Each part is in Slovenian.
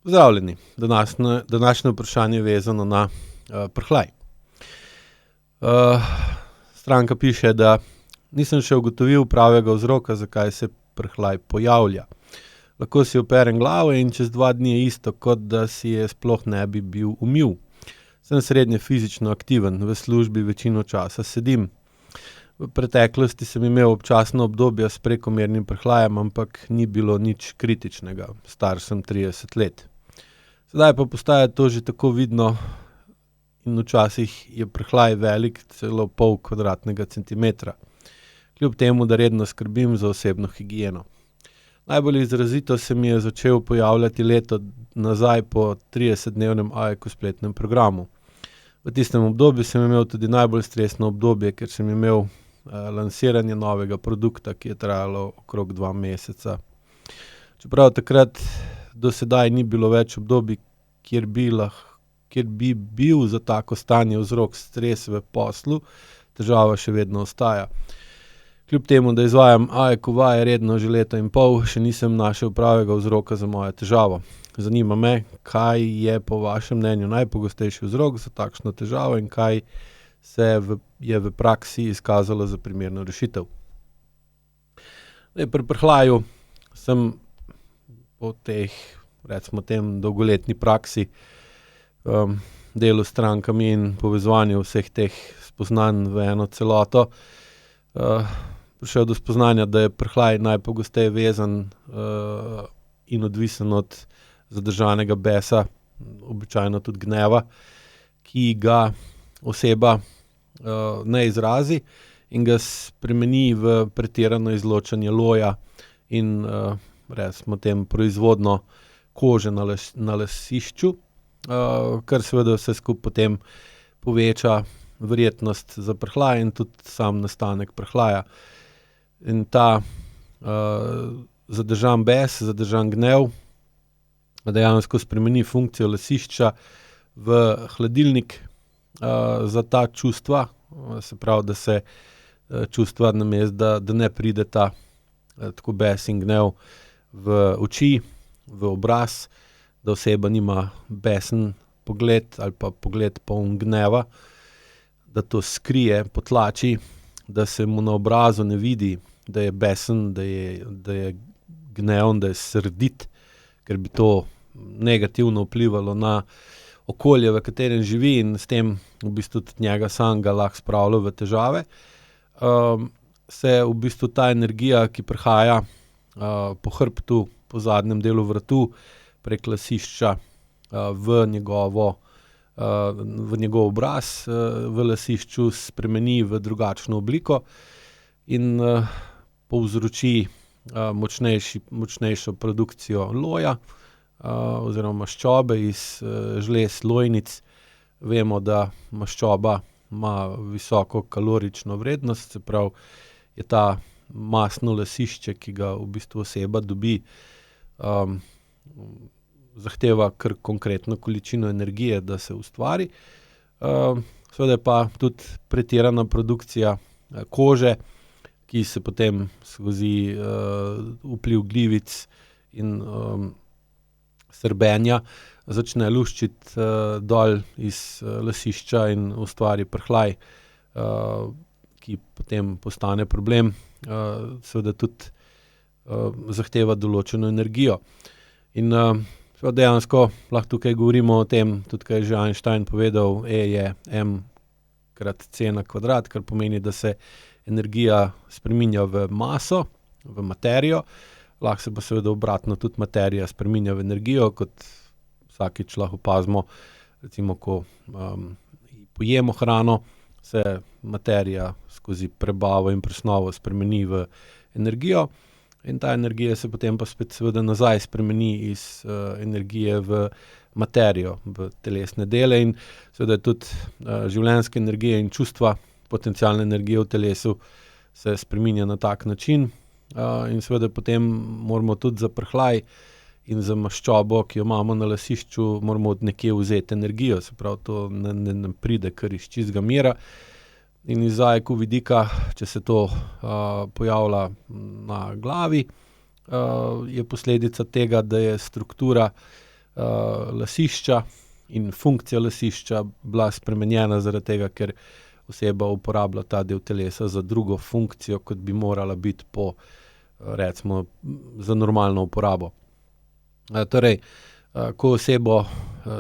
Pozdravljeni. Današnje vprašanje je vezano na prhljaj. Stranka piše, da nisem še ugotovil pravega vzroka, zakaj se prhljaj pojavlja. Lahko si operem glavo in čez 2 dni je isto, kot da si je sploh ne bi bil umil. Sem srednje fizično aktiven, v službi večino časa sedim. V preteklosti sem imel občasno obdobja s prekomernim prhljajem, ampak ni bilo nič kritičnega. Star sem 30 let. Sedaj pa postaja to že tako vidno in včasih je prhljaj velik celo pol kvadratnega centimetra. Kljub temu, da redno skrbim za osebno higieno. Najbolj izrazito se mi je začel pojavljati leto nazaj po 30-dnevnem AEK spletnem programu. V tistem obdobju sem imel tudi najbolj stresno obdobje, ker sem imel lansiranje novega produkta, ki je trajalo okrog 2 meseca. Čeprav takrat do sedaj ni bilo več obdobij, kjer bi bil za tako stanje vzrok stres v poslu, težava še vedno ostaja. Kljub temu, da izvajam AEK vaje redno že 1,5 leta, še nisem našel pravega vzroka za mojo težavo. Zanima me, kaj je po vašem mnenju najpogostejši vzrok za takšno težavo in kaj je v praksi izkazalo za primerno rešitev. Pri prhljaju sem po teh, recimo tem, dolgoletni praksi delu s strankami in povezovanju vseh teh spoznanj v eno celoto prišel do spoznanja, da je prhljaj najpogosteje vezan in odvisen od zadržanega besa, običajno tudi gneva, ki ga oseba ne izrazi in ga spremeni v pretirano izločanje loja in recimo tem proizvodnjo kože na lasišču, kar seveda vse skupaj potem poveča verjetnost za prhljaj in tudi sam nastanek prhljaja. In ta zadržan bes, zadržan gnev dejansko spremeni funkcijo lasišča v hladilnik za ta čustva, se pravi, da se čustva namesto, da ne prideta tako bes in gnev v oči, v obraz, da oseba nima besen pogled ali pa pogled poln gneva, da to skrije, potlači, da se mu na obrazu ne vidi, da je besen, da je gneven, da je srdit, ker bi to negativno vplivalo na okolje, v katerem živi in s tem v bistvu tudi njega samega lahko spravlja v težave. Se v bistvu ta energija, ki prihaja po hrbtu, po zadnjem delu vratu, prek lasišča v njegov obraz, v lasišču spremeni v drugačno obliko in povzroči močnejšo produkcijo loja oziroma maščobe iz žlez lojnic. Vemo, da maščoba ima visoko kalorično vrednost, se pravi, je ta mastno lasišče, ki ga v bistvu oseba dobi, zahteva kar konkretno količino energije, da se ustvari. Seveda pa tudi pretirana produkcija kože, ki se potem skozi vpliv glivic in srbenja začne luščiti dol iz lasišča in ustvari prhljaj, ki potem postane problem, seveda tudi zahteva določeno energijo. In dejansko lahko tukaj govorimo o tem, tudi kaj je že Einstein povedal, E je m×c², kar pomeni, da se energija spreminja v maso, v materijo, lahko se pa seveda obratno tudi materija spreminja v energijo, kot vsakič lahko opazimo, recimo, ko pojemo hrano, se materija skozi prebavo in presnovo spremeni v energijo in ta energija se potem pa spet seveda nazaj spremeni iz energije v materijo, v telesne dele in seveda tudi življenjske energije in čustva, potencialne energije v telesu se spreminja na tak način in seveda potem moramo tudi za prhljaj in za maščobo, ki jo imamo na lasišču, moramo od nekje vzeti energijo, se pravi, to ne pride kar iz čistega mira. In iz AEK vidika, če se to pojavlja na glavi, je posledica tega, da je struktura lasišča in funkcija lasišča bila spremenjena zaradi tega, ker oseba uporablja ta del telesa za drugo funkcijo, kot bi morala biti po, recimo, za normalno uporabo. Torej, ko osebo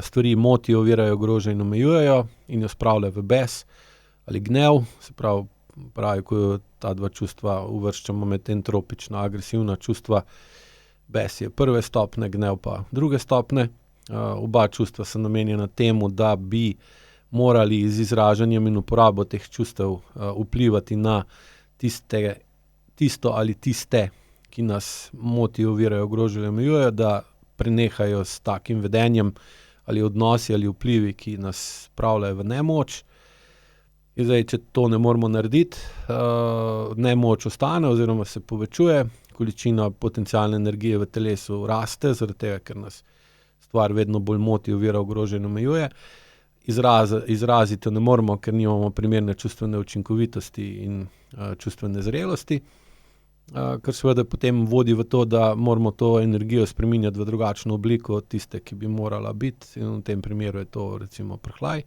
stvari motijo, ovirajo, ogrožajo in omejujejo in jo spravljajo v bes ali gnev, se pravi, ko ta dva čustva uvrščamo med entropična, agresivna čustva, bes je prve stopnje, gnev pa druge stopnje. Oba čustva so namenjena temu, da bi morali z izražanjem in uporabo teh čustev vplivati na tisto ali tiste, ki nas motijo, ovirajo, ogrožajo, omejujejo, da prenehajo s takim vedenjem ali odnosi ali vplivi, ki nas spravljajo v nemoč. In zdaj, če to ne moremo narediti, nemoč ostane oziroma se povečuje, količina potencialne energije v telesu raste, zaradi tega, ker nas stvar vedno bolj moti, ovira, ogroža in omejuje. Izraziti ne moremo, ker nimamo primerne čustvene učinkovitosti in čustvene zrelosti, kar seveda potem vodi v to, da moramo to energijo spreminjati v drugačno obliko od tiste, ki bi morala biti, in v tem primeru je to recimo prhljaj,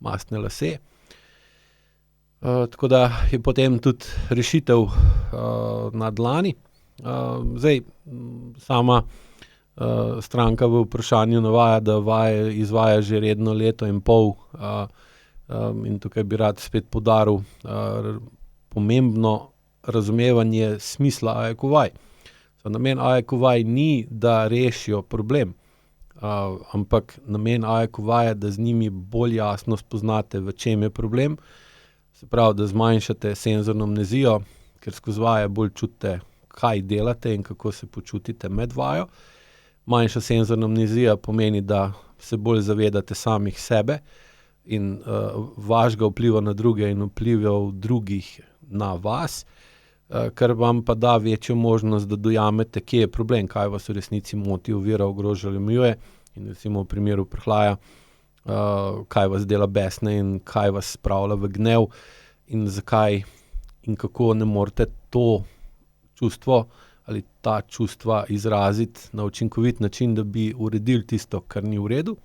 mastne lase. Tako da je potem tudi rešitev na dlani. Zdaj, sama stranka v vprašanju navaja, da vaje izvaja že redno leto in pol, in tukaj bi rad spet poudaril pomembno razumevanje smisla AEQ vaj. Namen AEQ vaj ni, da rešijo problem, ampak namen AEQ vaj je, da z njimi bolj jasno spoznate, v čem je problem. Se pravi, da zmanjšate senzorno amnezijo, ker skozi vaje bolj čutite, kaj delate in kako se počutite med vajo. Manjša senzorna amnezija pomeni, da se bolj zavedate samih sebe in vašega vpliva na druge in vplivov drugih na vas, kar vam pa da večjo možnost, da dojamete, kje je problem, kaj vas v resnici moti, ovira, ogroža ali omejuje, in recimo v primeru prhljaja, kaj vas dela besne in kaj vas spravlja v gnev in zakaj in kako ne morete to čustvo ali ta čustva izraziti na učinkovit način, da bi uredili tisto, kar ni v redu.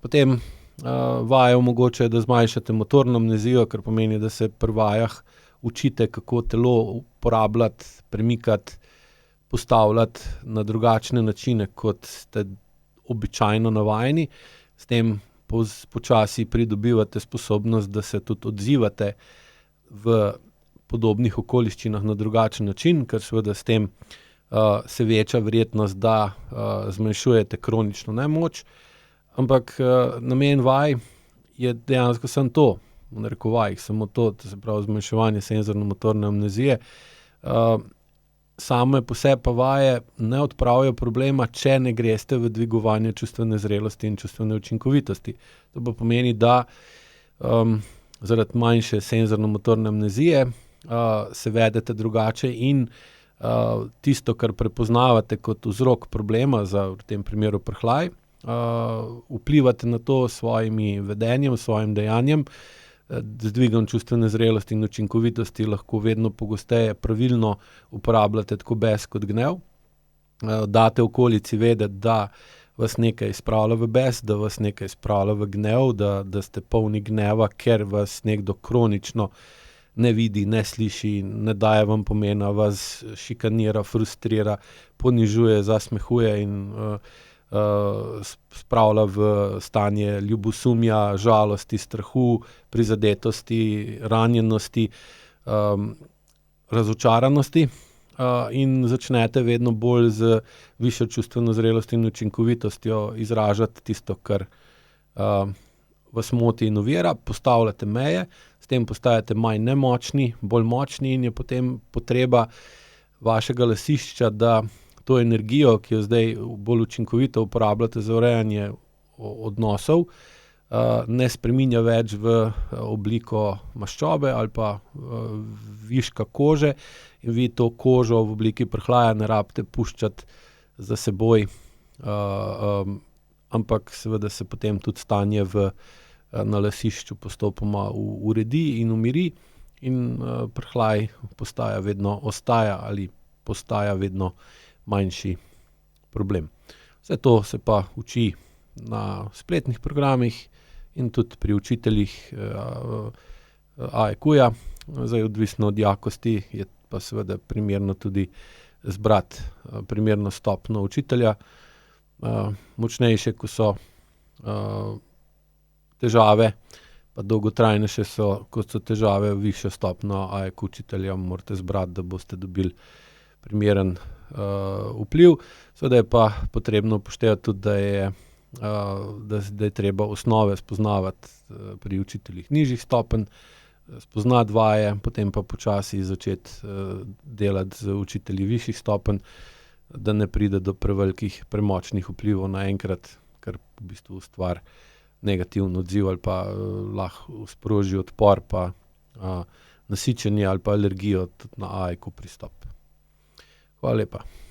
Potem vaje omogočajo, da zmanjšate motorno amnezijo, kar pomeni, da se pri vajah učite, kako telo uporabljati, premikati, postavljati na drugačne načine, kot ste običajno navajeni. S tem počasi pridobivate sposobnost, da se tudi odzivate v podobnih okoliščinah na drugačen način, ker seveda s tem se veča verjetnost, da zmanjšujete kronično nemoč. Ampak namen vaj je dejansko samo to, v narekovajih, samo to, se pravi zmanjševanje senzorno-motorne amnezije. Same po sebi pa vaje ne odpravijo problema, če ne greste v dvigovanje čustvene zrelosti in čustvene učinkovitosti. To pa pomeni, da zaradi manjše senzorno-motorne amnezije se vedete drugače in tisto, kar prepoznavate kot vzrok problema, v tem primeru prhljaj, vplivate na to s svojimi vedenjem, s svojim dejanjem, z dvigom čustvene zrelosti in učinkovitosti lahko vedno pogosteje pravilno uporabljate tako bes kot gnev. Date okolici vedeti, da vas nekaj spravlja v bes, da vas nekaj spravlja v gnev, da ste polni gneva, ker vas nekdo kronično ne vidi, ne sliši, ne daje vam pomena, vas šikanira, frustrira, ponižuje, zasmehuje in spravlja v stanje ljubosumja, žalosti, strahu, prizadetosti, ranjenosti, razočaranosti, in začnete vedno bolj z višjo čustveno zrelostjo in učinkovitostjo izražati tisto, kar vas moti in ovira, postavljate meje, s tem postajate manj nemočni, bolj močni in je potem potreba vašega lasišča, da to energijo, ki jo zdaj bolj učinkovito uporabljate za urejanje odnosov, ne spreminja več v obliko maščobe ali pa viška kože in vi to kožo v obliki prhljaja ne rabite puščati za seboj, ampak seveda se potem tudi stanje na lasišču postopoma uredi in umiri in prhljaj ostaja vedno manjši problem. Vse to se pa uči na spletnih programih in tudi pri učiteljih AEQ-ja. Zdaj odvisno od jakosti je pa seveda primerno tudi zbrati primerno stopnjo učitelja. Močnejše, ko so težave, pa dolgotrajnejše kot so težave, višjo stopnjo AEQ učitelja morate zbrati, da boste dobili primeren vpliv. Seveda je pa potrebno upoštevati tudi, da je treba osnove spoznavati pri učiteljih nižjih stopenj, spoznati vaje, potem pa počasi začeti delati z učitelji višjih stopenj, da ne pride do prevelikih, premočnih vplivov naenkrat, kar v bistvu ustvari negativen odziv ali pa lahko sproži odpor pa nasičenje ali pa alergijo tudi na AEQ pristop. Hvala lepa.